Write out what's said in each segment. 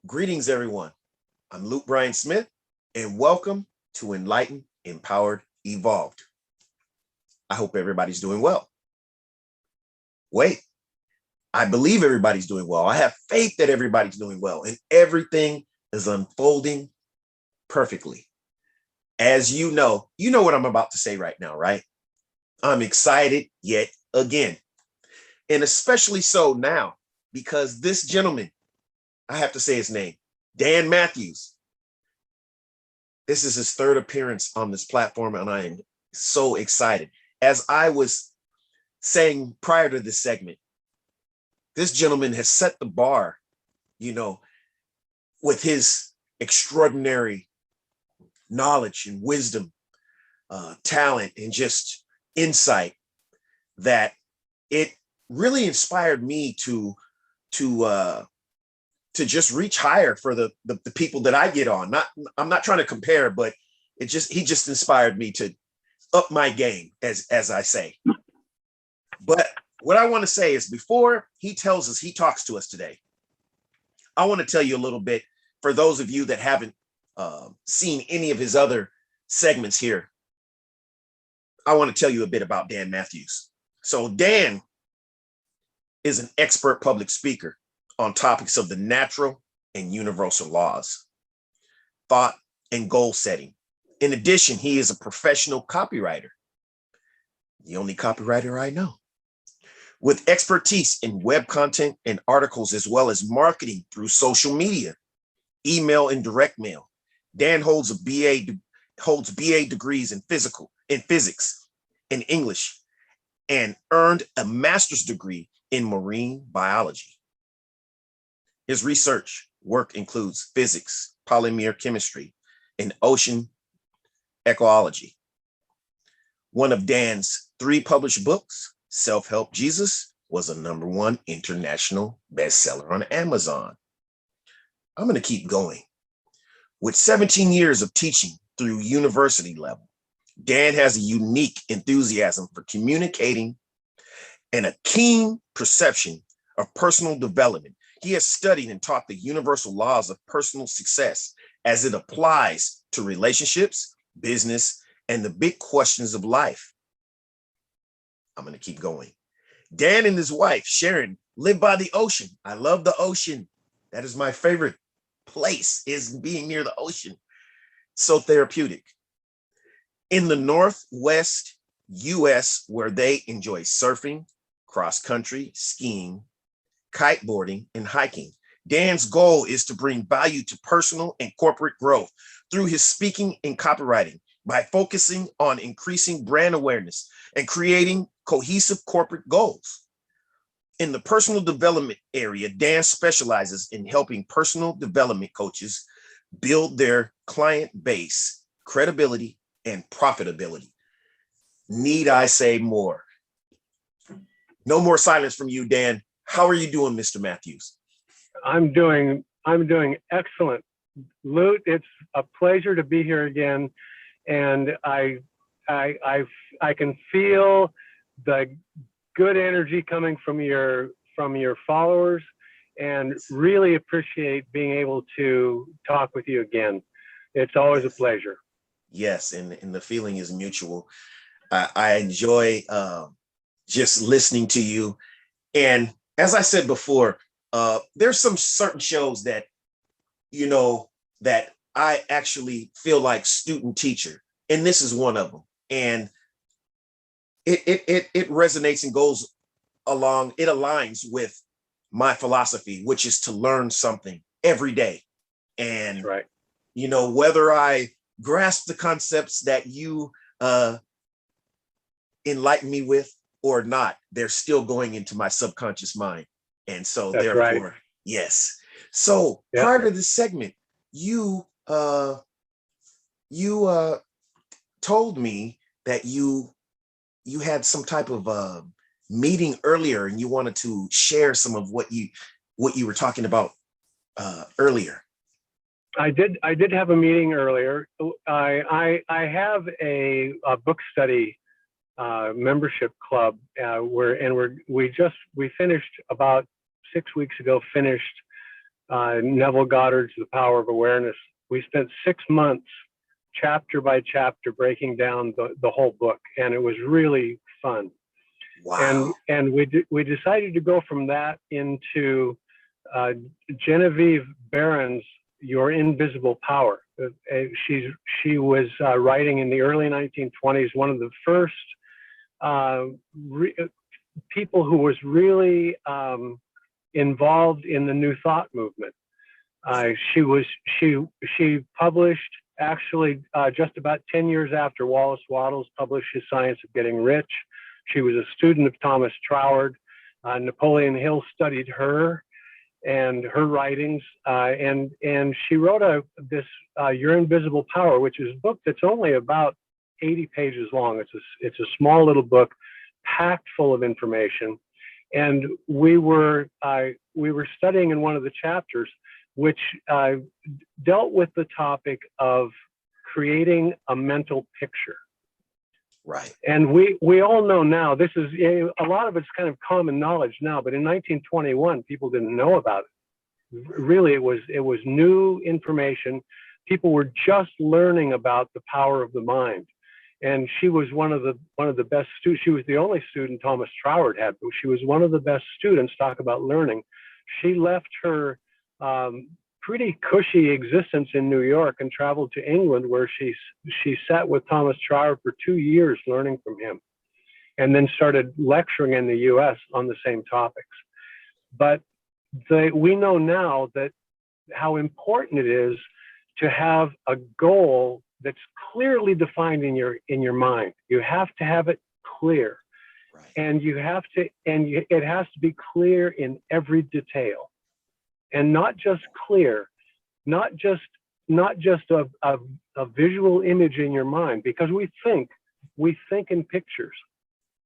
Greetings, everyone. I'm Luke Bryan Smith, and welcome to Enlightened, Empowered, Evolved. I hope everybody's doing well. Wait, I believe everybody's doing well. I have faith that everybody's doing well, and everything is unfolding perfectly. As you know what I'm about to say right now, right? I'm excited yet again, and especially so now because this gentleman, I have to say his name, Dan Mathews. This is his third appearance on this platform, and I am so excited. As I was saying prior to this segment, this gentleman has set the bar, with his extraordinary knowledge and wisdom, talent, and just insight that it really inspired me to just reach higher for the people that I get on. I'm not trying to compare, but he just inspired me to up my game, as I say. But what I want to say is, before he talks to us today, I want to tell you a little bit, for those of you that haven't seen any of his other segments here. I want to tell you a bit about Dan Mathews. So Dan is an expert public speaker on topics of the natural and universal laws, thought, and goal setting. In addition, he is a professional copywriter, the only copywriter I know, with expertise in web content and articles, as well as marketing through social media, email, and direct mail. Dan holds BA degrees in physics and English, and earned a master's degree in marine biology. His research work includes physics, polymer chemistry, and ocean ecology. One of Dan's 3 published books, Self-Help Jesus, was a #1 international bestseller on Amazon. I'm going to keep going. With 17 years of teaching through university level, Dan has a unique enthusiasm for communicating and a keen perception of personal development. He has studied and taught the universal laws of personal success as it applies to relationships, business, and the big questions of life. I'm going to keep going. Dan and his wife, Sharon, live by the ocean. I love the ocean. That is my favorite place, is being near the ocean. So therapeutic. In the Northwest US, where they enjoy surfing, cross-country, skiing, kiteboarding, and hiking. Dan's goal is to bring value to personal and corporate growth through his speaking and copywriting by focusing on increasing brand awareness and creating cohesive corporate goals. In the personal development area, Dan specializes in helping personal development coaches build their client base, credibility, and profitability. Need I say more? No more silence from you, Dan. How are you doing, Mr. Mathews? I'm doing excellent. Lute, it's a pleasure to be here again, and I can feel the good energy coming from your followers, and really appreciate being able to talk with you again. It's always a pleasure. Yes, and the feeling is mutual. I enjoy just listening to you, and as I said before, there's some certain shows that, that I actually feel like student teacher, and this is one of them. And it resonates and goes along, it aligns with my philosophy, which is to learn something every day. And, right. Whether I grasp the concepts that you enlighten me with or not, they're still going into my subconscious mind. And so That's therefore, right. Yes. So Yep. Prior to this segment, you told me that you had some type of meeting earlier, and you wanted to share some of what you were talking about earlier. I did have a meeting earlier. I have a book study membership club we finished about 6 weeks ago, finished Neville Goddard's The Power of Awareness. We spent 6 months, chapter by chapter, breaking down the whole book, and it was really fun. Wow. And we decided to go from that into Genevieve Barron's Your Invisible Power. She was writing in the early 1920s, one of the first people who was really involved in the New Thought movement. She published actually just about 10 years after Wallace Wattles published his Science of Getting Rich. She was a student of Thomas Troward. Napoleon Hill studied her and her writings, and she wrote this Your Invisible Power, which is a book that's only about 80 pages long. It's a small little book, packed full of information. And we were studying in one of the chapters, which dealt with the topic of creating a mental picture. Right. And we all know now, this is a lot of it's kind of common knowledge now, but in 1921, people didn't know about it. Really, it was new information. People were just learning about the power of the mind. And she was one of the best students. She was the only student Thomas Troward had, but she was one of the best students. Talk about learning. She left her pretty cushy existence in New York and traveled to England, where she sat with Thomas Troward for 2 years learning from him, and then started lecturing in the US on the same topics. But we know now that how important it is to have a goal that's clearly defined in your mind. You have to have it clear, Right. and it has to be clear in every detail, and not just clear, not just a visual image in your mind, because we think in pictures,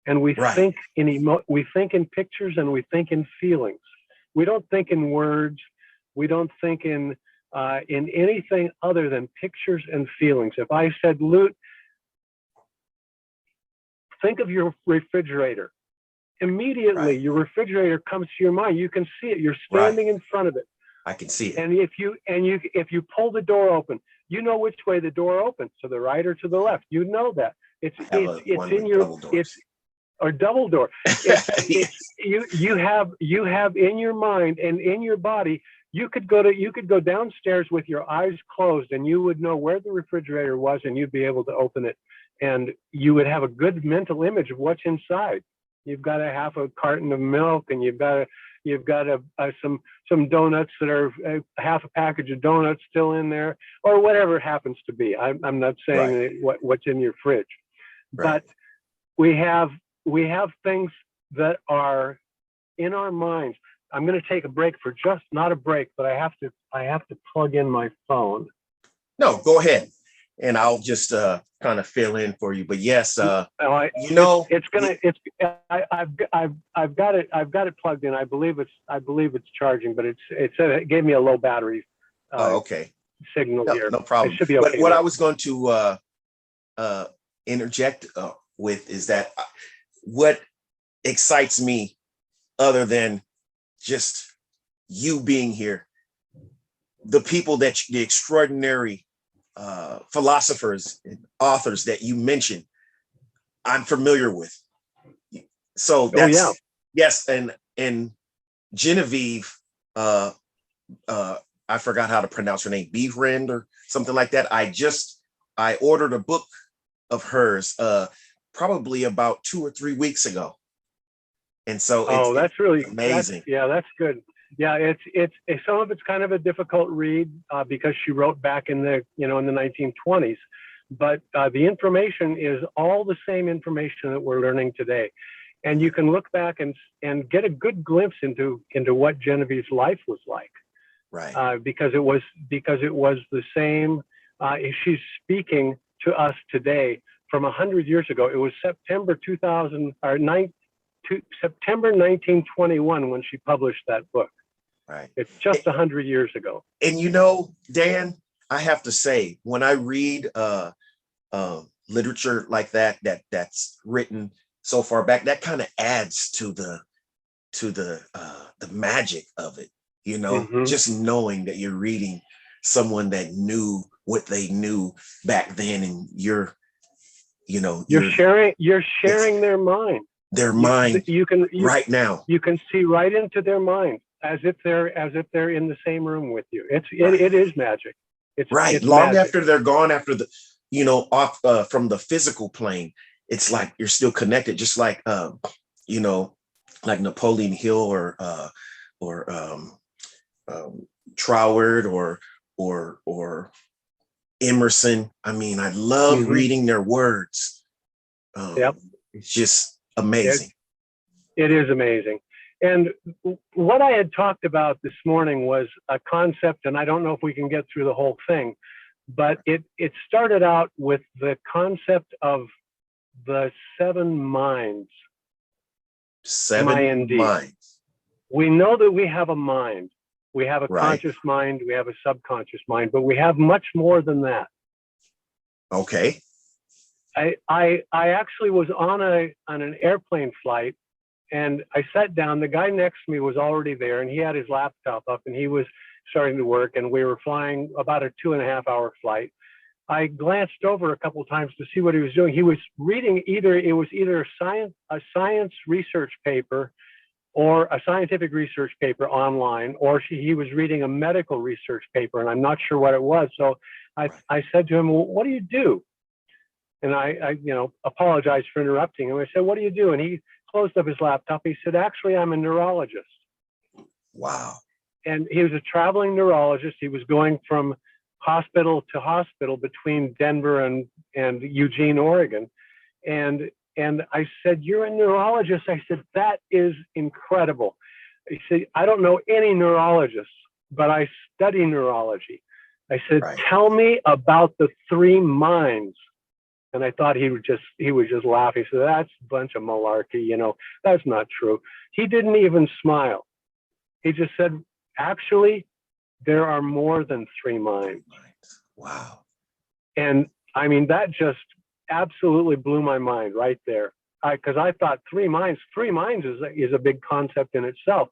and we Right. think in pictures, and we think in feelings. We don't think in words. We don't think in anything other than pictures and feelings. If I said, Lute, think of your refrigerator. Immediately, Right. your refrigerator comes to your mind. You can see it. You're standing in front of it. I can see it. And if you pull the door open, you know which way the door opens, to the right or to the left. You know that. It's in your or double door. You have in your mind and in your body. You could go downstairs with your eyes closed, and you would know where the refrigerator was, and you'd be able to open it, and you would have a good mental image of what's inside. You've got a half a carton of milk, and you've got some donuts that are half a package of donuts still in there, or whatever it happens to be. I'm not saying what's in your fridge, but we have things that are in our minds. I'm going to take a break for not a break, but I have to plug in my phone. No, go ahead, and I'll just kind of fill in for you. But yes, I've got it plugged in. I believe it's charging, but it gave me a low battery. Okay. Signal here. No problem. It should be okay. But what I was going to interject with is that what excites me, other than just you being here, the extraordinary philosophers and authors that you mentioned, I'm familiar with. So that's yes, and Genevieve, I forgot how to pronounce her name, Befriend or something like that. I ordered a book of hers probably about 2 or 3 weeks ago. And so that's really amazing. That's good. Yeah, it's some of it's kind of a difficult read because she wrote back in the 1920s, but the information is all the same information that we're learning today, and you can look back and get a good glimpse into what Genevieve's life was like, right? Because it was the same. She's speaking to us today from 100 years ago. It was September 1921 when she published that book. Right. It's just 100 years ago. And Dan, I have to say, when I read literature like that's written so far back, that kind of adds to the magic of it. you know, just knowing that you're reading someone that knew what they knew back then, and you're sharing their mind. You can right now. You can see right into their mind as if they're in the same room with you. It is magic. It's long magic. after they're gone, after the, off from the physical plane. It's like you're still connected, just like like Napoleon Hill or Troward or Emerson. I mean, I love reading their words. It's just amazing. It is amazing. And what I had talked about this morning was a concept, and I don't know if we can get through the whole thing, but it started out with the concept of the 7 minds. 7 minds. We know that we have a mind. We have a conscious mind. We have a subconscious mind, but we have much more than that. Okay. I actually was on an airplane flight, and I sat down. The guy next to me was already there, and he had his laptop up, and he was starting to work, and we were flying about a 2.5-hour flight. I glanced over a couple of times to see what he was doing. He was reading either a science research paper or a scientific research paper online, or he was reading a medical research paper, and I'm not sure what it was. So I said to him, well, what do you do? And I apologized for interrupting him. I said, what do you do? And he closed up his laptop. He said, actually, I'm a neurologist. Wow. And he was a traveling neurologist. He was going from hospital to hospital between Denver and Eugene, Oregon. And I said, you're a neurologist? I said, that is incredible. He said, I don't know any neurologists, but I study neurology. I said, tell me about the 3 minds. And I thought he was just laughing. He said, that's a bunch of malarkey, that's not true. He didn't even smile. He just said, actually, there are more than 3 minds. Wow. And I mean, that just absolutely blew my mind right there. Because I thought 3 minds is a big concept in itself.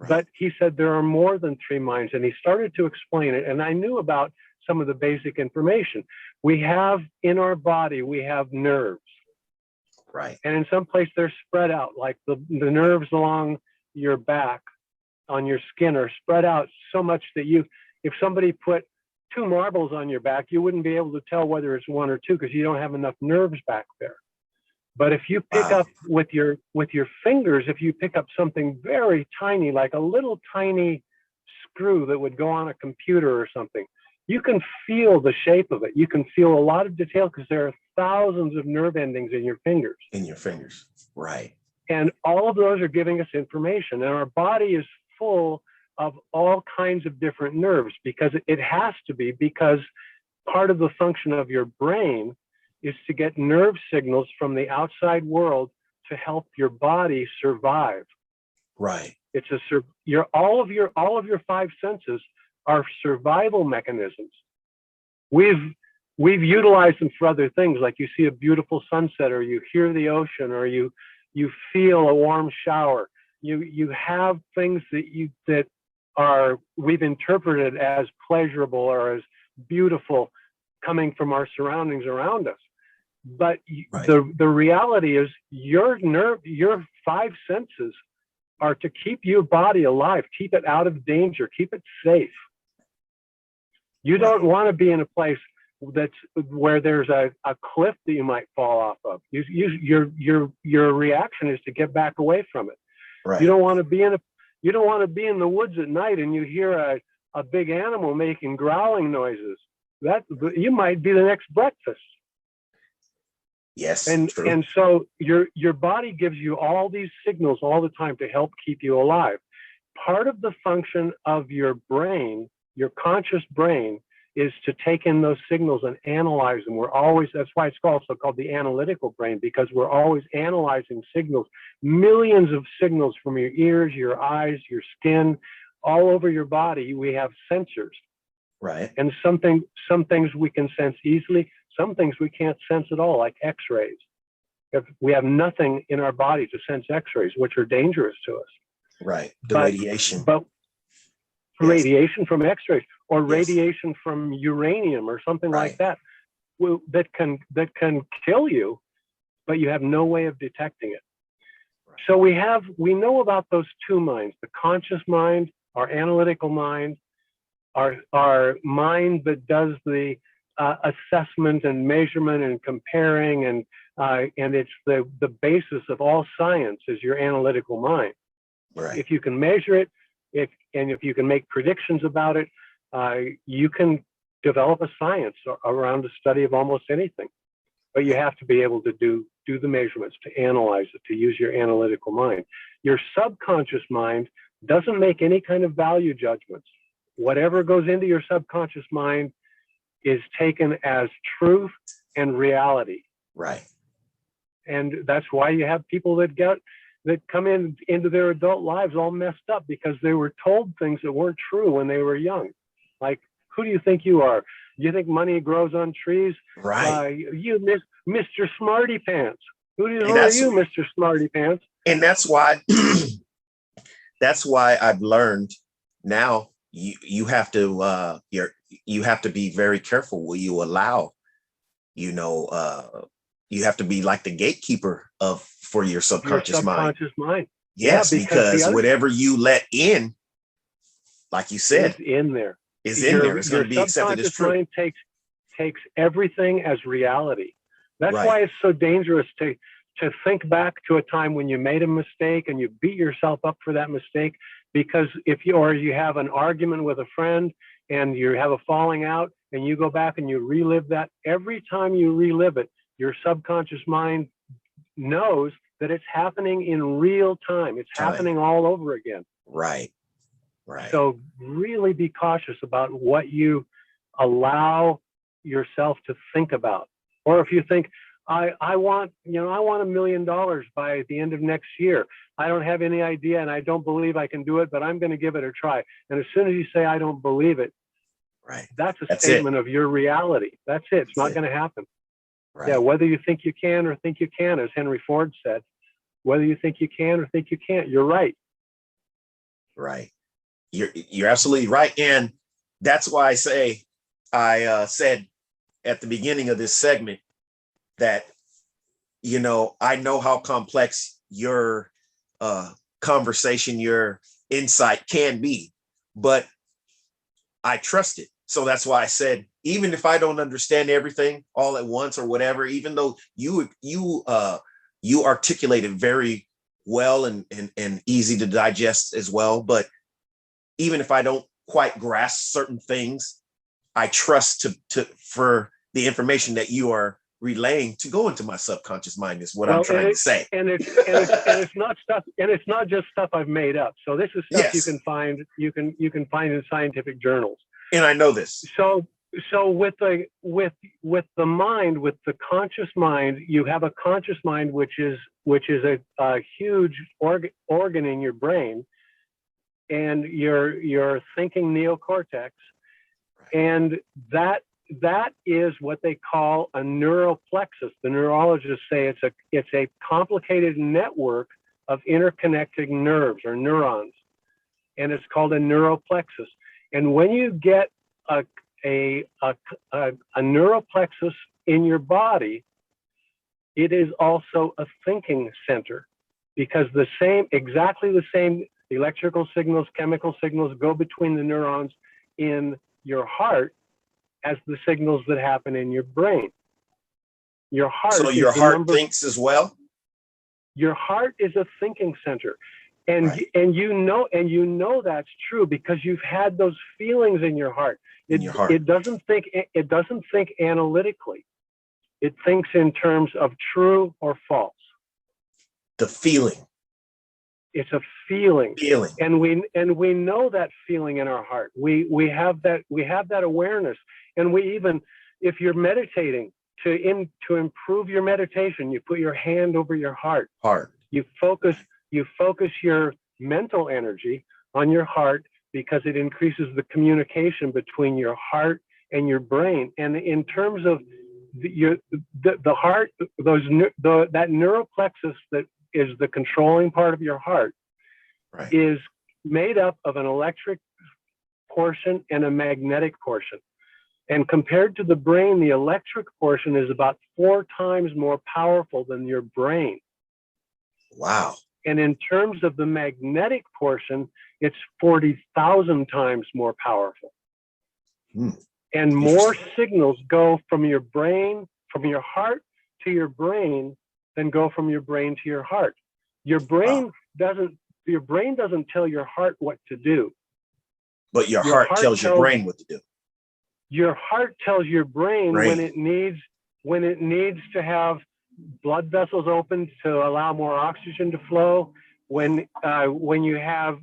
But he said there are more than 3 minds, and he started to explain it. And I knew about some of the basic information. We have in our body, we have nerves. Right. And in some place they're spread out, like the nerves along your back on your skin are spread out so much that if somebody put 2 marbles on your back, you wouldn't be able to tell whether it's 1 or 2 because you don't have enough nerves back there. But if you pick up with your fingers, if you pick up something very tiny, like a little tiny screw that would go on a computer or something, you can feel the shape of it. You can feel a lot of detail because there are thousands of nerve endings in your fingers. Right. And all of those are giving us information. And our body is full of all kinds of different nerves because it has to be, because part of the function of your brain is to get nerve signals from the outside world to help your body survive. Right. All of your 5 senses are survival mechanisms. We've utilized them for other things, like you see a beautiful sunset, or you hear the ocean, or you feel a warm shower. You have things that we've interpreted as pleasurable or as beautiful coming from our surroundings around us. But the reality is your 5 senses are to keep your body alive, keep it out of danger, keep it safe. You don't want to be in a place where there's a cliff that you might fall off of. Your reaction is to get back away from it. Right. You don't want to be in the woods at night and you hear a big animal making growling noises. That you might be the next breakfast. Yes. And so your body gives you all these signals all the time to help keep you alive. Part of the function of your brain, your conscious brain, is to take in those signals and analyze them. That's why it's also called the analytical brain, because we're always analyzing signals, millions of signals from your ears, your eyes, your skin, all over your body. We have sensors. Right. And some things we can sense easily, some things we can't sense at all, like X-rays. We have nothing in our body to sense X-rays, which are dangerous to us. Right. The radiation. But radiation from X-rays or Yes. radiation from uranium or something like Right. that that can kill you, but you have no way of detecting it. Right. So we know about those two minds: the conscious mind, our analytical mind, our mind that does the assessment and measurement and comparing, and it's the basis of all science is your analytical mind. Right. If you can measure it, if you can make predictions about it, you can develop a science around the study of almost anything. But you have to be able to do the measurements, to analyze it, to use your analytical mind. Your subconscious mind doesn't make any kind of value judgments. Whatever goes into your subconscious mind is taken as truth and reality. Right. And that's why you have people that come into their adult lives all messed up because they were told things that weren't true when they were young. Like, who do you think you are? You think money grows on trees? Right. You Mr. Smarty Pants. Who are you, Mr. Smarty Pants? And that's why I've learned now you have to you have to be very careful what you allow. You have to be like the gatekeeper for your subconscious mind. Yes, yeah, because whatever you let in, like you said, is in there. It's going to be accepted as true. Mind takes everything as reality. That's Right. why it's so dangerous to think back to a time when you made a mistake and you beat yourself up for that mistake. Because if you have an argument with a friend and you have a falling out and you go back and you relive that, every time you relive it, your subconscious mind knows that it's happening in real time. It's happening all over again. Right. Right. So really be cautious about what you allow yourself to think about. Or if you think, I want $1 million by the end of next year. I don't have any idea and I don't believe I can do it, but I'm going to give it a try. And as soon as you say, I don't believe it, right, that's a statement of your reality. That's it. It's not going to happen. Right. Yeah, whether you think you can or think you can, as Henry Ford said, whether you think you can or think you can't, you're right. Right. You're absolutely right. And that's why I said at the beginning of this segment that, I know how complex your conversation, your insight can be, but I trust it. So that's why I said, even if I don't understand everything all at once or whatever, even though you articulate it very well and easy to digest as well, but even if I don't quite grasp certain things, I trust for the information that you are relaying to go into my subconscious mind is what I'm trying to say. And it's not stuff, and it's not just stuff I've made up. So this is stuff you can find in scientific journals. And I know this. So with the mind, with the conscious mind, you have a conscious mind, which is a huge organ in your brain, and your thinking neocortex, and that is what they call a neural plexus. The neurologists say it's a complicated network of interconnecting nerves or neurons, and it's called a neural plexus. And when you get a neural plexus in your body, it is also a thinking center, because exactly the same electrical signals, chemical signals go between the neurons in your heart as the signals that happen in your brain. Your heart. So your heart thinks as well? Your heart is a thinking center. And you know that's true because you've had those feelings in your heart. It doesn't think analytically. It thinks in terms of true or false. The feeling. It's a feeling. And we know that feeling in our heart. We have that awareness. And we even, if you're meditating, to improve your meditation, you put your hand over your heart. You focus your mental energy on your heart, because it increases the communication between your heart and your brain. And in terms of the heart, that neural plexus that is the controlling part of your heart, is made up of an electric portion and a magnetic portion. And compared to the brain, the electric portion is about 4 times more powerful than your brain. Wow. And in terms of the magnetic portion, it's 40,000 times more powerful. And more signals go from your brain, from your heart to your brain, than go from your brain to your heart. Your brain doesn't tell your heart what to do. But your heart tells your brain what to do. Your heart tells your brain when it needs to have blood vessels open to allow more oxygen to flow, when you have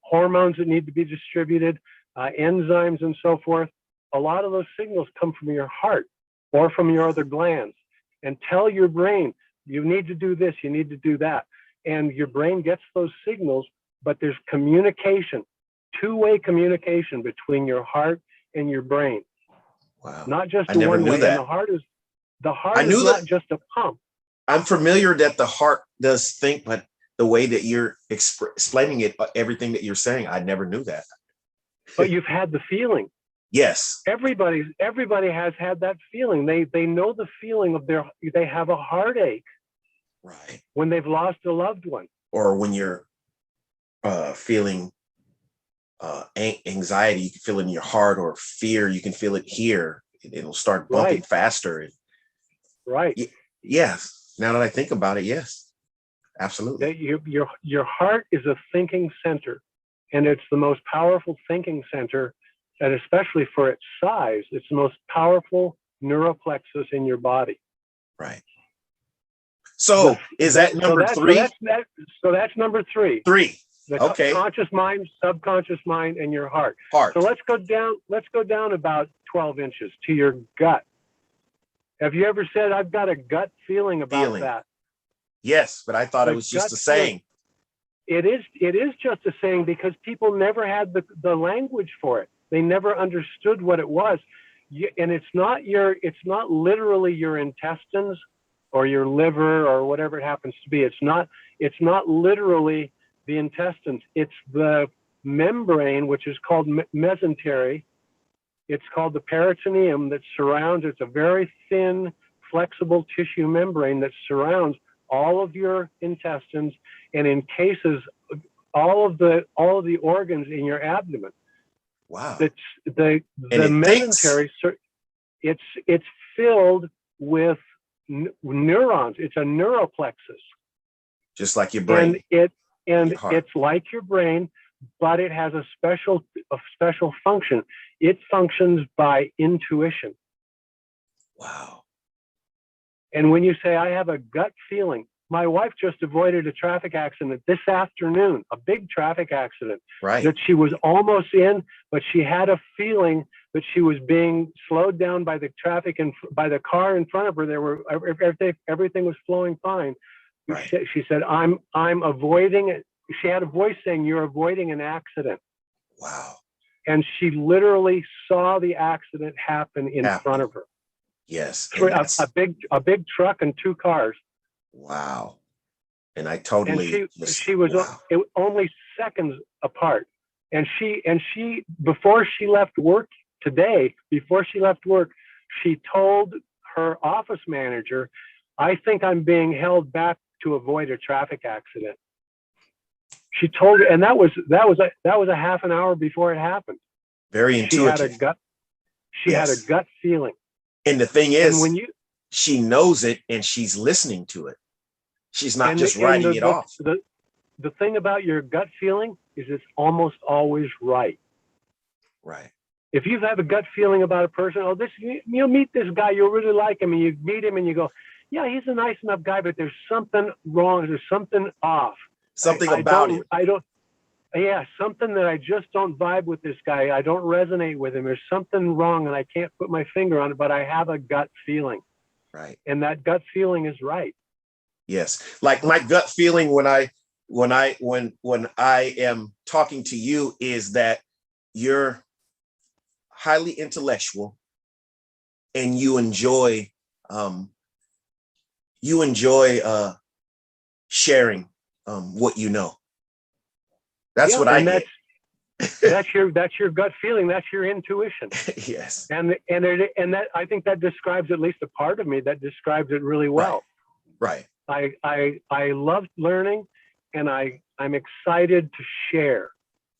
hormones that need to be distributed, enzymes and so forth. A lot of those signals come from your heart or from your other glands, and tell your brain, you need to do this, you need to do that. And your brain gets those signals, but there's communication, two-way communication between your heart and your brain. Wow. Not just I never one knew way. that. And the heart is not just a pump. I'm familiar that the heart does think, but the way that you're explaining it, everything that you're saying, I never knew that. But you've had the feeling. Yes. Everybody has had that feeling. They know the feeling of they have a heartache. Right. When they've lost a loved one. Or when you're feeling anxiety, you can feel it in your heart, or fear, you can feel it here. It'll start bumping faster. Right. Yes. Now that I think about it, yes, absolutely. Your heart is a thinking center, and it's the most powerful thinking center, and especially for its size, it's the most powerful neuroplexus in your body. Right. So is that number 3? So that's number 3. 3. The okay. Conscious mind, subconscious mind, and your heart. Heart. So let's go down about 12 inches to your gut. Have you ever said, I've got a gut feeling about that? Yes, but I thought it was just a saying. It is just a saying, because people never had the language for it. They never understood what it was. And it's not literally your intestines or your liver or whatever it happens to be. It's not literally the intestines. It's the membrane, which is called mesentery. It's called the peritoneum, that surrounds. It's a very thin, flexible tissue membrane that surrounds all of your intestines and encases all of the organs in your abdomen. Wow. The mesentery. It's filled with neurons. It's a neuroplexus. Just like your brain. And it's like your brain, but it has a special function. It functions by intuition. Wow. And when you say, I have a gut feeling, my wife just avoided a traffic accident this afternoon, a big traffic accident, right, that she was almost in, but she had a feeling that she was being slowed down by the traffic and by the car in front of her. Everything was flowing fine. Right. She said, I'm avoiding it. She had a voice saying, you're avoiding an accident. Wow. And she literally saw the accident happen in front of her. Yes. A big truck and 2 cars. Wow. And I totally. And she was only seconds apart. And she before she left work today, she told her office manager, I think I'm being held back to avoid a traffic accident. She told her, and that was a half an hour before it happened. Very intuitive. She had a gut feeling. And the thing is, she knows it and she's listening to it. She's not just writing it off. The thing about your gut feeling is it's almost always right. Right. If you have a gut feeling about a person, you'll meet this guy, you'll really like him, and you meet him and you go, yeah, he's a nice enough guy, but there's something wrong, there's something off. Something about him. Something that I just don't vibe with this guy. I don't resonate with him. There's something wrong and I can't put my finger on it, but I have a gut feeling. Right. And that gut feeling is right. Yes. Like my gut feeling when I am talking to you is that you're highly intellectual and you enjoy sharing what you know. That's what I get. That's your gut feeling. That's your intuition. Yes. And that, I think that describes at least a part of me that describes it really well. Right. I love learning, and I'm excited to share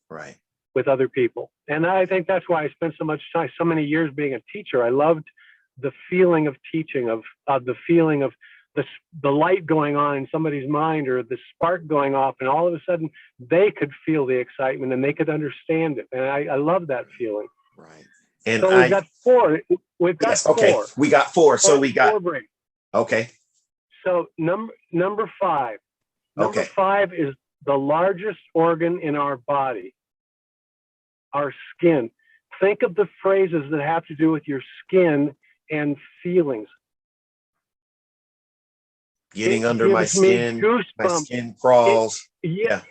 Right. with other people. And I think that's why I spent so much time, so many years being a teacher. I loved the feeling of teaching, of the feeling of the light going on in somebody's mind, or the spark going off, and all of a sudden they could feel the excitement and they could understand it. And I love that feeling. Right. And so we've got four. We've got yes, okay. four. We got four. So we got, okay. So number five. Number Okay. five is the largest organ in our body, our skin. Think of the phrases that have to do with your skin and feelings. Getting under my skin, my skin crawls.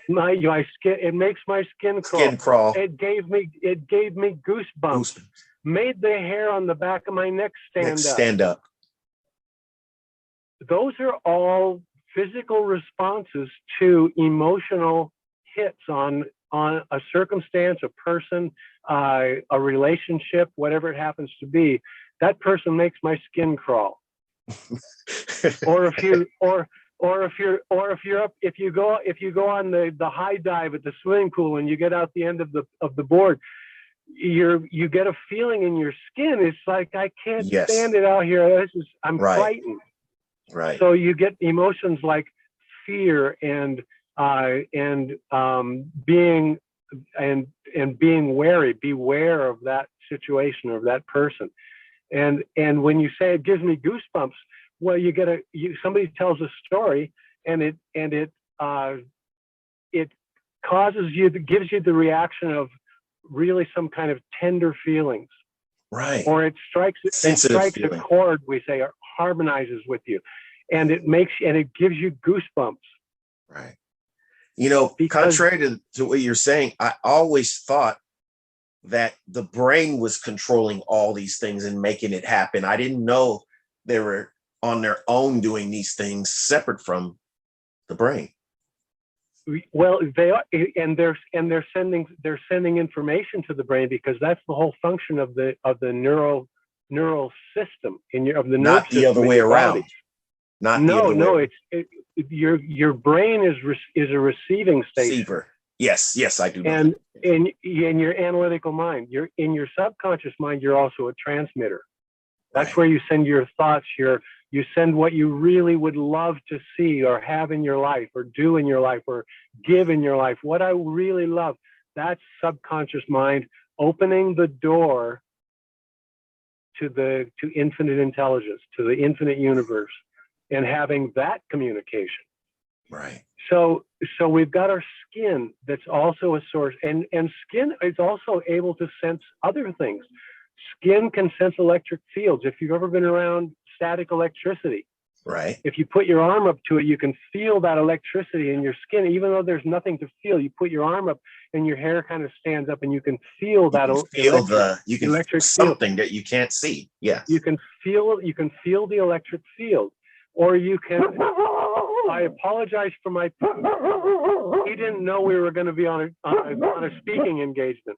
My skin. It makes my skin crawl. Skin crawl. It gave me goosebumps. Made the hair on the back of my neck stand up. Those are all physical responses to emotional hits on a circumstance, a person, a relationship, whatever it happens to be. That person makes my skin crawl. Or if you go on the high dive at the swimming pool and you get out the end of the board, you get a feeling in your skin. It's like, I can't stand it out here. I'm frightened. Right. So you get emotions like fear and being wary, beware of that situation or of that person. And when you say it gives me goosebumps, well, somebody tells a story, and it causes you, gives you the reaction of really some kind of tender feelings. Right. Or it strikes a chord, we say, or harmonizes with you, and it gives you goosebumps. Right. Contrary to what you're saying, I always thought that the brain was controlling all these things and making it happen. I didn't know they were on their own doing these things separate from the brain. Well, they are, and they're sending information to the brain, because that's the whole function of the neural system of the nerve system. Not the other way around. Your brain is a receiving station. Receiver. Yes, I do. And in your analytical mind, in your subconscious mind, you're also a transmitter. That's where you send your thoughts. You send what you really would love to see or have in your life, or do in your life, or give in your life. What I really love, that's subconscious mind opening the door to infinite intelligence, to the infinite universe, and having that communication. Right. So we've got our skin that's also a source, and skin is also able to sense other things. Skin can sense electric fields. If you've ever been around static electricity, right? If you put your arm up to it, you can feel that electricity in your skin, even though there's nothing to feel. You put your arm up, and your hair kind of stands up, and you can feel that electric something that you can't see. Yeah, you can feel the electric field, or you can. I apologize for my. He didn't know we were going to be on a speaking engagement.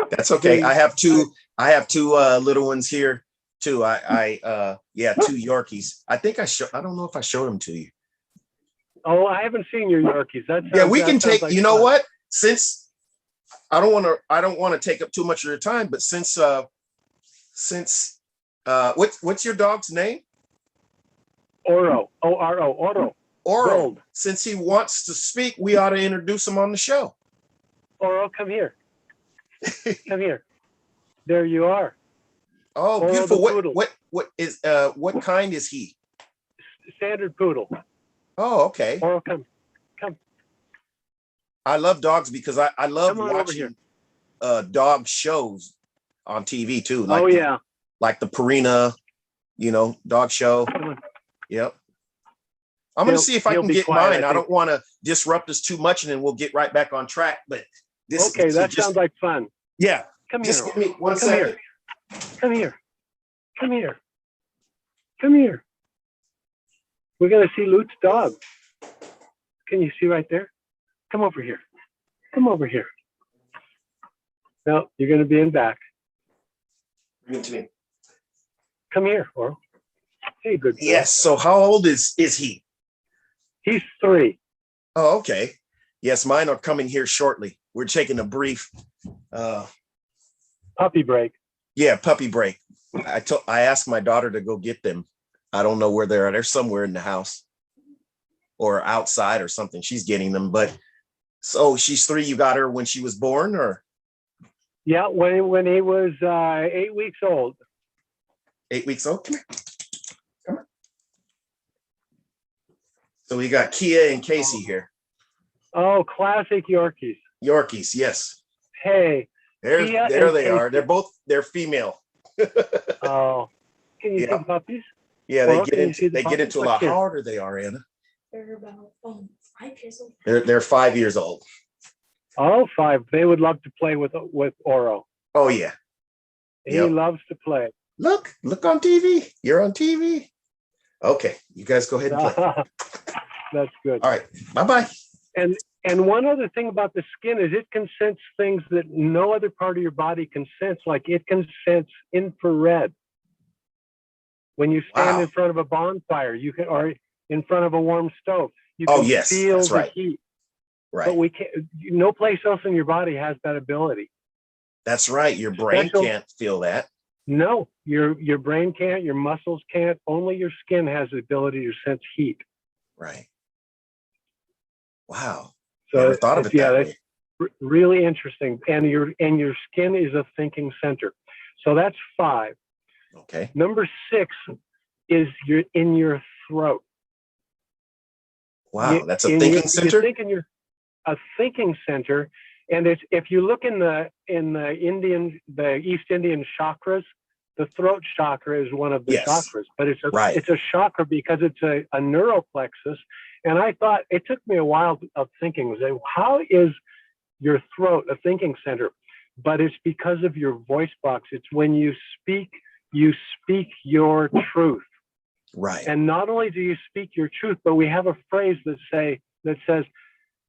That's okay. I have two little ones here too. Two Yorkies. I think I don't know if I showed them to you. Oh, I haven't seen your Yorkies. We can take. Like what? Since I don't want to take up too much of your time, but since what's your dog's name? Oro. O-R-O. Oro. Gold. Since he wants to speak, we ought to introduce him on the show. Oro, come here. Come here. There you are. Oh, Oro, beautiful. What kind is he? Standard poodle. Oh, okay. Oro, come. I love dogs because I love watching dog shows on TV too. Like like the Purina, dog show. Yep. I'm going to see if I can get mine. I don't want to disrupt us too much, and then we'll get right back on track. But that sounds like fun. Yeah. Come here. Just give me one second. Come here. We're going to see Lute's dog. Can you see right there? Come over here. No, you're going to be in back. Bring it to me. Come here, Oral. Hey, good boy. Yes. So how old is he? He's 3. Oh, okay. Yes, mine are coming here shortly. We're taking a brief Puppy break. puppy break. I asked my daughter to go get them. I don't know where they're at. They're somewhere in the house or outside or something. She's getting them. But so she's 3. You got her when she was born, or? Yeah, when he was 8 weeks old. 8 weeks old. Come here. Come on. So we got Kia and Casey here. Oh, classic Yorkies. Yorkies, yes. Hey. There Kia they and are. Casey. They're female. Oh, can you see Yeah. the puppies? Yeah, Well, can you see the they get puppies? into a Look lot. here. How old are they, Ariana? They're about 5 years old. They're 5 years old. Oh, 5. They would love to play with Oro. Oh yeah. He Yep. loves to play. Look on TV. You're on TV. Okay, you guys go ahead and play. That's good. All right. Bye-bye. And one other thing about the skin is it can sense things that no other part of your body can sense. Like it can sense infrared. When you stand Wow. in front of a bonfire, you can, or in front of a warm stove, you Oh, can yes, feel that's the right. heat. Right. But we can't. No place else in your body has that ability. That's right. Your brain Special- can't feel that. No, your brain can't. Your muscles can't. Only your skin has the ability to sense heat. Right. Wow. So Never thought of it that that's way. really interesting. And your skin is a thinking center. So that's 5. Okay. Number 6 is in your throat. Wow. That's a thinking center? A thinking center. And it's, if you look in the East Indian chakras, the throat chakra is one of the Yes. chakras, but it's Right. a chakra because it's a neuroplexus. And I thought, it took me a while of thinking, how is your throat a thinking center? But it's because of your voice box. It's when you speak your truth. Right. And not only do you speak your truth, but we have a phrase that says,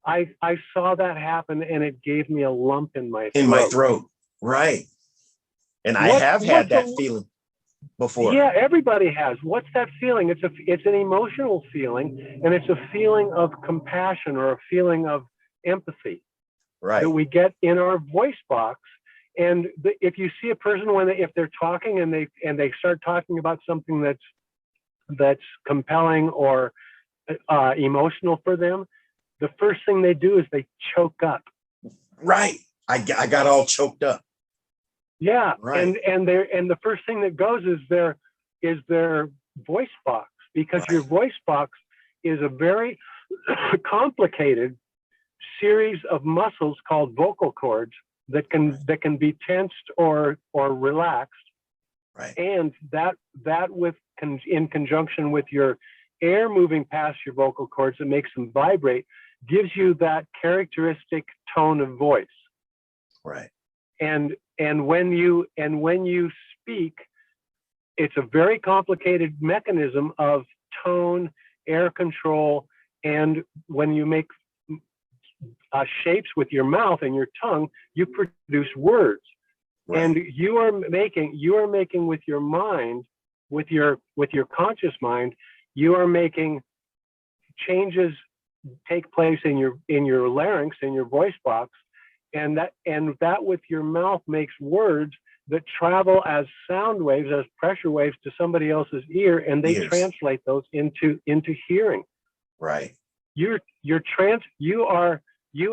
I saw that happen and it gave me a lump in my throat. In my throat. Right. And I have had that feeling before. Yeah, everybody has. What's that feeling? It's an emotional feeling, and it's a feeling of compassion or a feeling of empathy Right. that we get in our voice box. And if you see a person if they're talking and they start talking about something that's compelling or emotional for them, the first thing they do is they choke up. Right. I got all choked up. Yeah. Right. And the first thing that goes is their voice box, because Right. your voice box is a very complicated series of muscles called vocal cords that can be tensed or relaxed. Right. And that in conjunction with your air moving past your vocal cords that makes them vibrate, gives you that characteristic tone of voice. Right. And when you speak, it's a very complicated mechanism of tone, air control, and when you make shapes with your mouth and your tongue, you produce words. Right. And you are making with your mind, with your conscious mind, you are making changes take place in your larynx, in your voice box, and that with your mouth makes words that travel as sound waves, as pressure waves to somebody else's ear, and they Ears. translate those into hearing. Right. You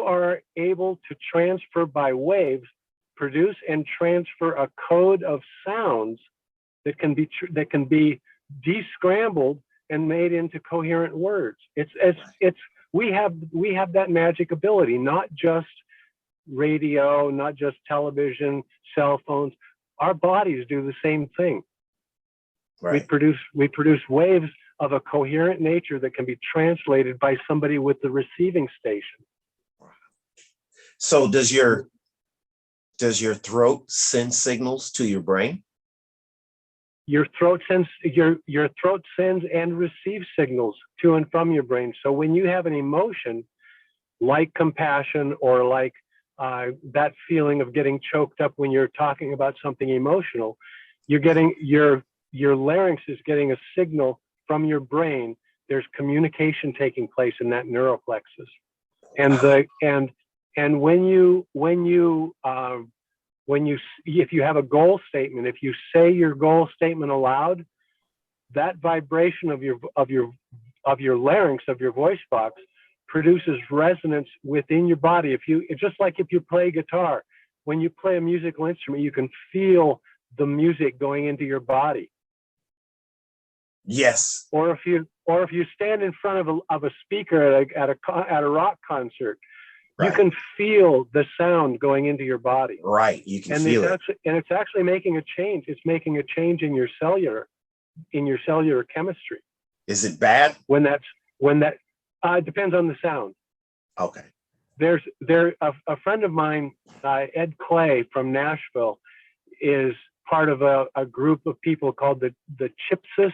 are able to transfer by waves, produce and transfer a code of sounds that can be descrambled and made into coherent words. We have that magic ability, not just radio, not just television, cell phones. Our bodies do the same thing. Right. We produce waves of a coherent nature that can be translated by somebody with the receiving station. So does your throat send signals to your brain? Your throat sends and receives signals to and from your brain. So when you have an emotion like compassion or like that feeling of getting choked up when you're talking about something emotional. You're getting your larynx is getting a signal from your brain. There's communication taking place in that neural plexus, and if you have a goal statement, if you say your goal statement aloud, that vibration of your larynx, of your voice box, produces resonance within your body. It's just like if you play guitar, when you play a musical instrument, you can feel the music going into your body. Yes. Or if you stand in front of a speaker at a rock concert, right. You can feel the sound going into your body. Right. You can feel it. And it's actually making a change. It's making a change in your cellular chemistry. Is it bad? It depends on the sound. Okay. There's a friend of mine, Ed Clay from Nashville, is part of a group of people called the CHIPSIS.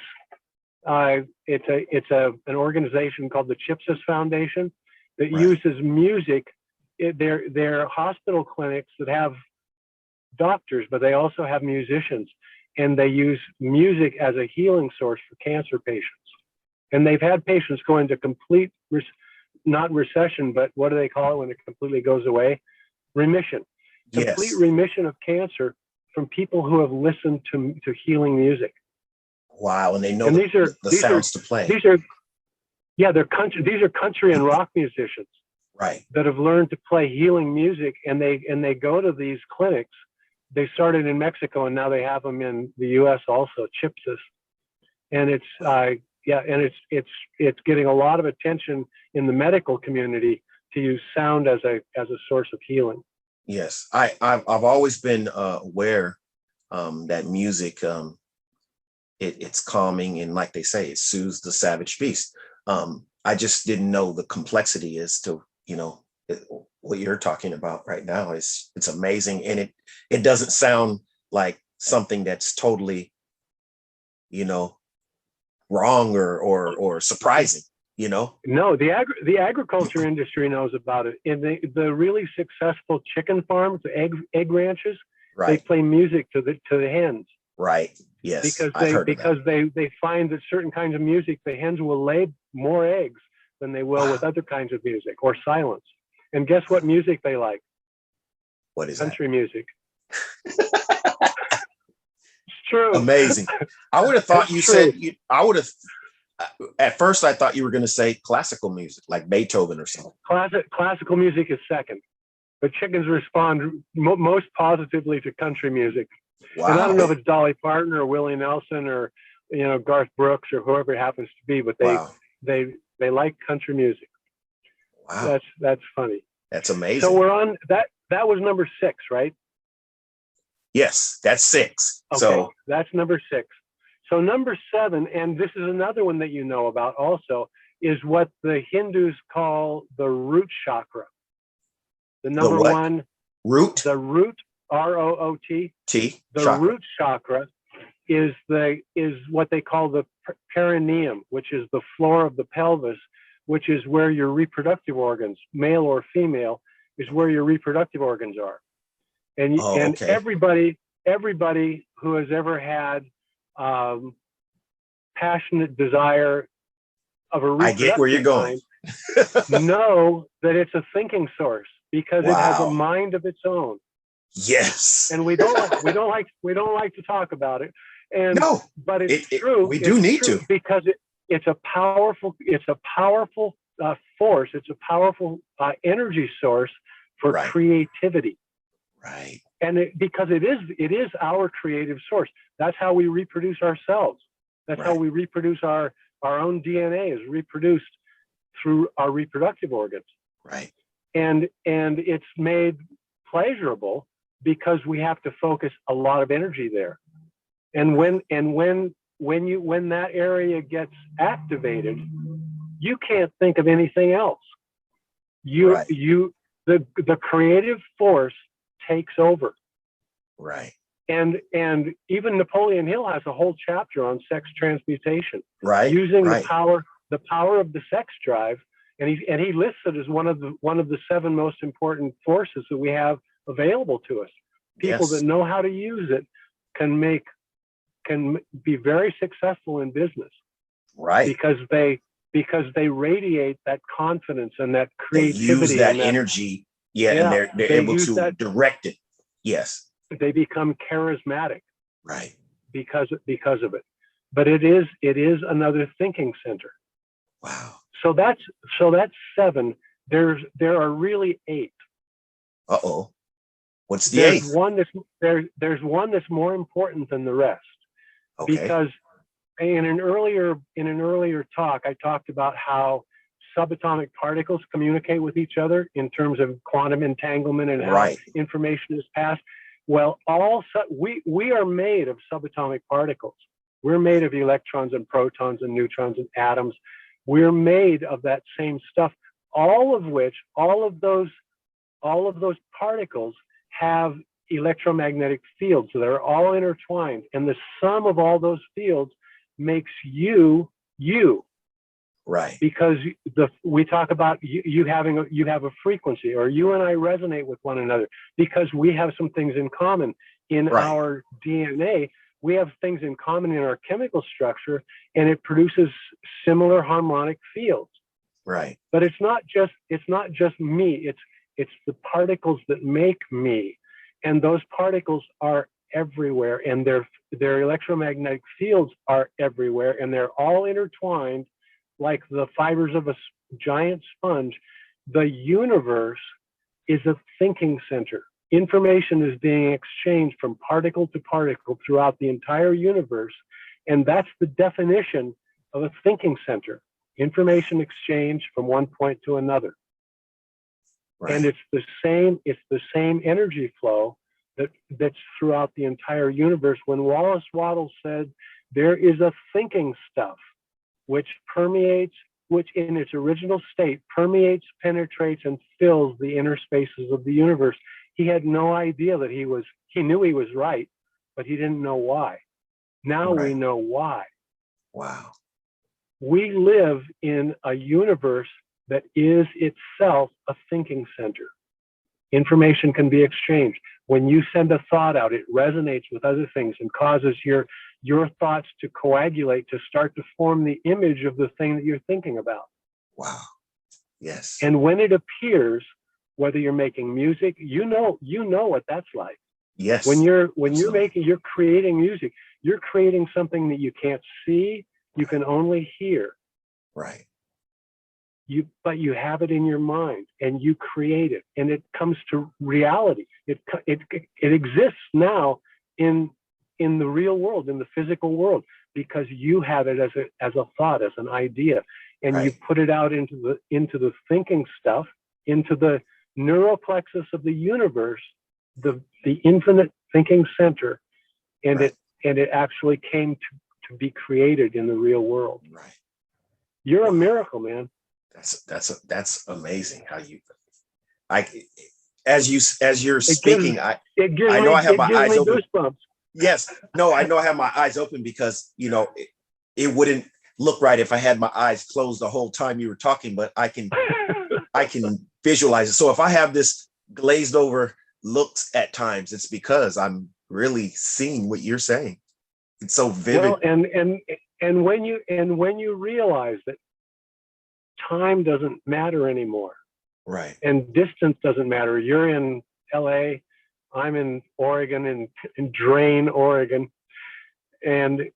It's an organization called the CHIPSIS Foundation that right. uses music. They're hospital clinics that have doctors, but they also have musicians, and they use music as a healing source for cancer patients. And they've had patients go into complete, not recession, but what do they call it when it completely goes away? Remission. Complete remission of cancer from people who have listened to healing music. Wow, and they know the sounds to play. These are country and rock musicians, right? That have learned to play healing music, and they go to these clinics. They started in Mexico, and now they have them in the U.S. also, CHIPSIS, and it's getting a lot of attention in the medical community to use sound as a source of healing. Yes, I've always been aware that music it's calming, and like they say, it soothes the savage beast. I just didn't know the complexity as to what you're talking about right now. It's amazing, and it doesn't sound like something that's totally wrong or surprising. No, the agriculture industry knows about it. In the really successful chicken farms, the egg ranches, right. They play music to the hens. Right. Yes. Because they find that certain kinds of music, the hens will lay more eggs than they will with other kinds of music or silence. And guess what music they like? What is country music? It's true. Amazing. I would have thought you said I would have. At first, I thought you were going to say classical music, like Beethoven or something. Classical music is second, but chickens respond most positively to country music. Wow. And I don't know if it's Dolly Parton or Willie Nelson or Garth Brooks or whoever it happens to be, but they like country music. Wow. That's funny. That's amazing. So we're on that. That was number 6, right? Yes, that's 6. Okay, so that's number 6. So number 7, and this is another one that you know about also, is what the Hindus call the root chakra. The number the what? 1 root. The root, R-O-O-T. T. The chakra. root chakra is what they call the perineum, which is the floor of the pelvis, which is where your reproductive organs, male or female, is where your reproductive organs are. And okay. everybody who has ever had passionate desire of a reproductive I get where you're going. know that it's a thinking source because it has a mind of its own. Yes. And we don't like to talk about it. And no, but it's true. We do need to, because it's a powerful force. It's a powerful energy source for creativity. Right. And because it is our creative source. That's how we reproduce ourselves. That's how we reproduce our own DNA is reproduced through our reproductive organs. Right. And it's made pleasurable because we have to focus a lot of energy there. And when that area gets activated, you can't think of anything else. The creative force takes over. Right. And even Napoleon Hill has a whole chapter on sex transmutation. Right. Using the power of the sex drive And he lists it as one of the 7 most important forces that we have available to us. People Yes. that know how to use it can be very successful in business, Right. because they radiate that confidence and that They creativity. use that and energy. Yeah. And they're they able use to that, direct it. Yes. they become charismatic Right. because of it. But it is another thinking center. Wow. So that's 7. There are really 8. Uh-oh. What's the There's 8th? there's one that's more important than the rest. Okay. Because in an earlier talk, I talked about how subatomic particles communicate with each other in terms of quantum entanglement and how Right. information is passed. Well, we are made of subatomic particles. We're made of electrons and protons and neutrons and atoms. We're made of that same stuff, all of those particles have electromagnetic fields. So they're all intertwined. And the sum of all those fields makes you. Right. Because we talk about you have a frequency, or you and I resonate with one another because we have some things in common in Right. our DNA. We have things in common in our chemical structure, and it produces similar harmonic fields. Right. But it's not just me. It's the particles that make me, and those particles are everywhere, and their electromagnetic fields are everywhere, and they're all intertwined like the fibers of a giant sponge. The universe is a thinking center. Information is being exchanged from particle to particle throughout the entire universe, and that's the definition of a thinking center. Information exchange from one point to another. Right. And it's the same energy flow that's throughout the entire universe. When Wallace Waddles said there is a thinking stuff which in its original state permeates, penetrates, and fills the inner spaces of the universe, he had no idea that he knew he was right, but he didn't know why. Now Right. we know why. Wow. We live in a universe that is itself a thinking center. Information can be exchanged. When you send a thought out, it resonates with other things and causes your thoughts to coagulate, to start to form the image of the thing that you're thinking about. Wow. Yes. And when it appears, whether you're making music, you know what that's like. Yes. When you're Absolutely. you're creating music, you're creating something that you can't see, you can only hear. Right. But you have it in your mind, and you create it, and it comes to reality. It exists now in the real world, in the physical world, because you have it as a thought, as an idea, and Right. you put it out into the thinking stuff, into the neuroplexus of the universe, the infinite thinking center, and Right. it actually came to be created in the real world. Right. You're a Wow. miracle, man. That's amazing how you, as you're It speaking, gives I it gives know me I have it my gives eyes me open. goosebumps. Yes. No, I know I have my eyes open because, it wouldn't look right if I had my eyes closed the whole time you were talking, but I can visualize it. So if I have this glazed over looks at times, it's because I'm really seeing what you're saying. It's so vivid. Well, and when you realize that time doesn't matter anymore, Right. and distance doesn't matter. You're in LA, I'm in Oregon, in Drain, Oregon, and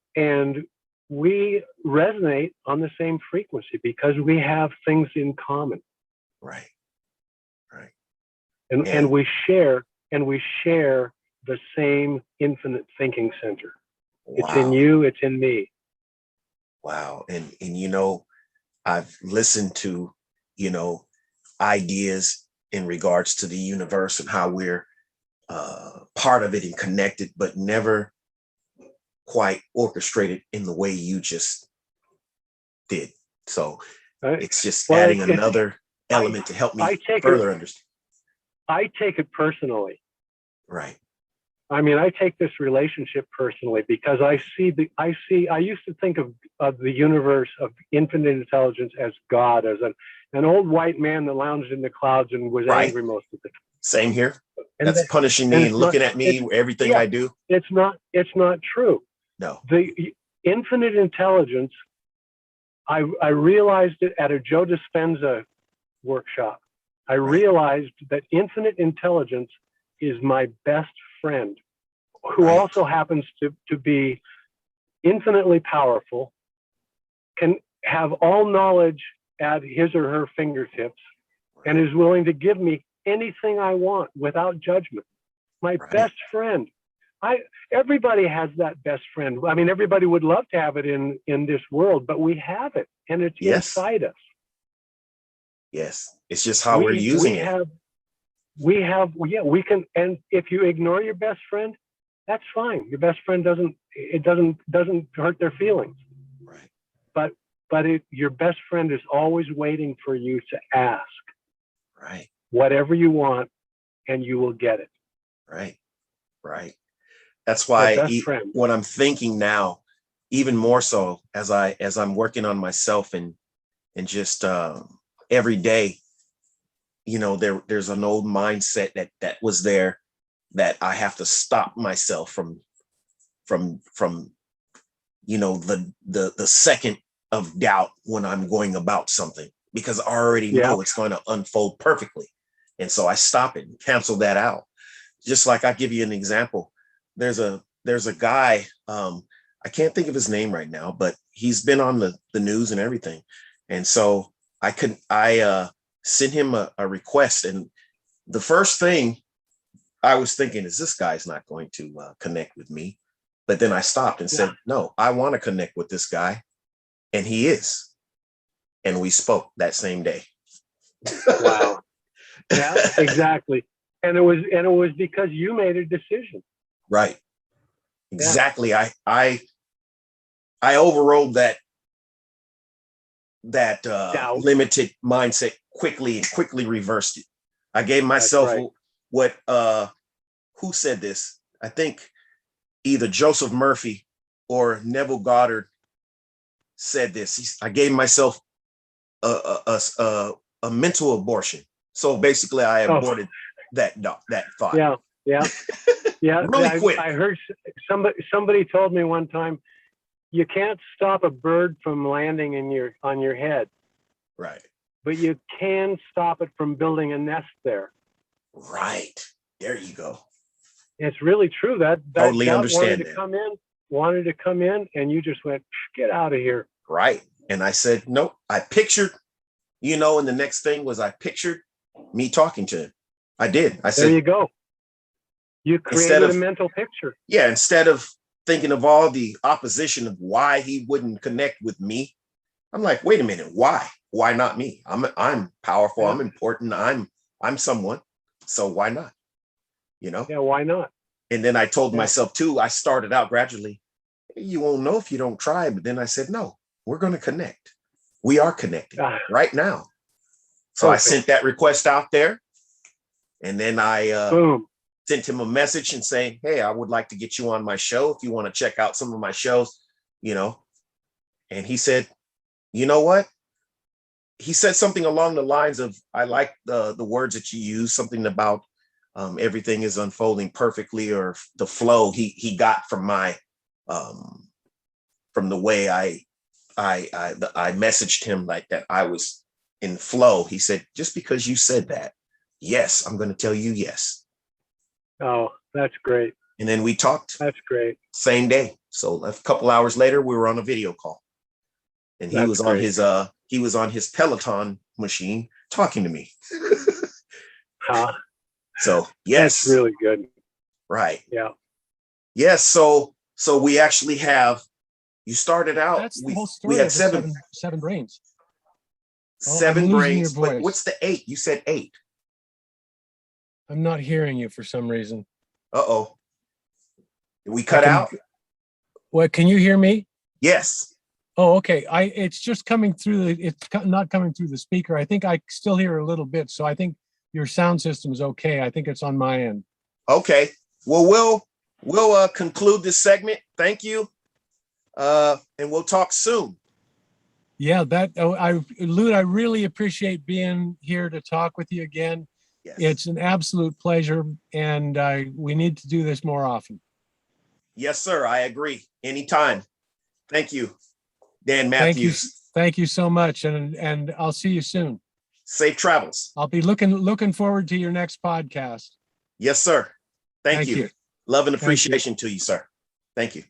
we resonate on the same frequency because we have things in common, Right. Right. and we share the same infinite thinking center. Wow. It's in you, it's in me. Wow. And I've listened to, ideas in regards to the universe and how we're part of it and connected, but never quite orchestrated in the way you just did. So it's just adding another element to help me further understand. I take it personally. Right. I mean, I take this relationship personally because I used to think of the universe of infinite intelligence as God, as an old white man that lounged in the clouds and was Right. angry most of the time. Same here. And That's punishing me and looking at me, everything yeah, I do. It's not true. No. The infinite intelligence, I realized it at a Joe Dispenza workshop. I realized that infinite intelligence is my best friend, who also happens to be infinitely powerful, can have all knowledge at his or her fingertips, and is willing to give me anything I want without judgment. My best friend. Everybody has that best friend. I mean, everybody would love to have it in this world, but we have it, and it's inside us. Yes, it's just how we're using it. We can. And if you ignore your best friend, that's fine. Your best friend doesn't hurt their feelings. Right. But your best friend is always waiting for you to ask. Right. Whatever you want, and you will get it. Right. Right. That's why what I'm thinking now, even more so as I'm working on myself and just every day, you know, there's an old mindset that was there that I have to stop myself from you know, the second of doubt when I'm going about something, because I already know it's going to unfold perfectly. And so I stop it and cancel that out. Just like I give you an example. There's a guy, I can't think of his name right now, but he's been on the news and everything. And so I sent him a request. And the first thing I was thinking is, this guy's not going to connect with me. But then I stopped and said, no, I want to connect with this guy. And he is. And we spoke that same day. Wow. Yeah, exactly. And it was because you made a decision. Right. Exactly. Yeah. I overrode that limited mindset quickly and quickly reversed it. I gave myself what who said this? I think either Joseph Murphy or Neville Goddard said this. I gave myself a mental abortion. So basically I aborted that thought. Yeah. Really quick. I heard somebody told me one time, you can't stop a bird from landing on your head. Right. But you can stop it from building a nest there. Right. There you go. It's really true. That totally understand wanted to come in, and you just went, get out of here. Right. And I said, nope. I pictured, you know, and the next thing was I pictured me talking to him. I did. I said, there you go. You created a mental picture. Yeah. Instead of thinking of all the opposition of why he wouldn't connect with me, I'm like, wait a minute. Why? Why not me? I'm powerful. Yeah. I'm important. I'm someone. So why not? You know? Yeah. Why not? And then I told myself too, I started out gradually. You won't know if you don't try. But then I said, no, we're going to connect. We are connecting right now. So I sent that request out there. And then I sent him a message and saying, hey, I would like to get you on my show if you want to check out some of my shows, you know. And he said, you know what? He said something along the lines of, I like the words that you use, something about everything is unfolding perfectly, or the flow he got from my from the way I messaged him, like that I was in flow. He said, just because you said that, yes, I'm going to tell you yes. Oh, that's great. And then we talked. That's great. Same day. So a couple hours later, we were on a video call, and he was on his Peloton machine talking to me. So yes, that's really good. Right. Yeah. Yes. So we actually have. You started out. That's the whole story. We had seven brains. Seven brains. But what's the 8? You said 8. I'm not hearing you for some reason. Uh-oh. Did we cut out? What? Can you hear me? Yes. Oh, okay. It's just coming through. It's not coming through the speaker. I think I still hear a little bit. So I think your sound system is okay. I think it's on my end. Okay. Well, we'll conclude this segment. Thank you. And we'll talk soon. Yeah, Lute, I really appreciate being here to talk with you again. Yes. It's an absolute pleasure, and we need to do this more often. Yes, sir. I agree. Anytime. Thank you, Dan Thank you. Mathews. Thank you so much, and I'll see you soon. Safe travels. I'll be looking forward to your next podcast. Yes, sir. Thank Thank you. you. Love and Thank you. appreciation to you, sir. Thank you.